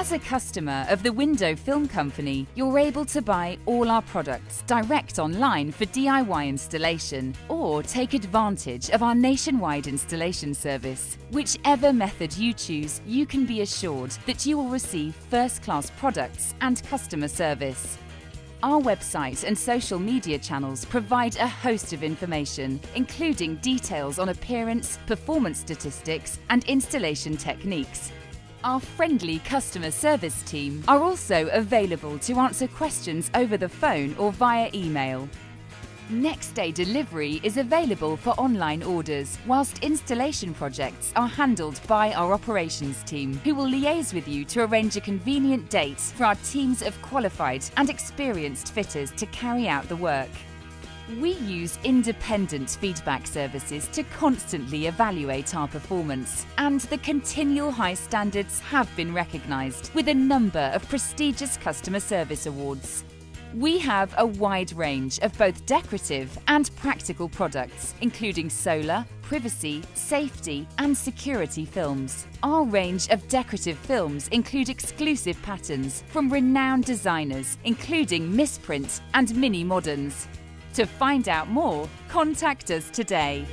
As a customer of the Window Film Company, you're able to buy all our products direct online for DIY installation or take advantage of our nationwide installation service. Whichever method you choose, you can be assured that you will receive first-class products and customer service. Our website and social media channels provide a host of information, including details on appearance, performance statistics, and installation techniques. Our friendly customer service team are also available to answer questions over the phone or via email. Next-day delivery is available for online orders, whilst installation projects are handled by our operations team, who will liaise with you to arrange a convenient date for our teams of qualified and experienced fitters to carry out the work. We use independent feedback services to constantly evaluate our performance, and the continual high standards have been recognised with a number of prestigious customer service awards. We have a wide range of both decorative and practical products, including solar, privacy, safety, and security films. Our range of decorative films include exclusive patterns from renowned designers, including Misprint and Mini Moderns. To find out more, contact us today.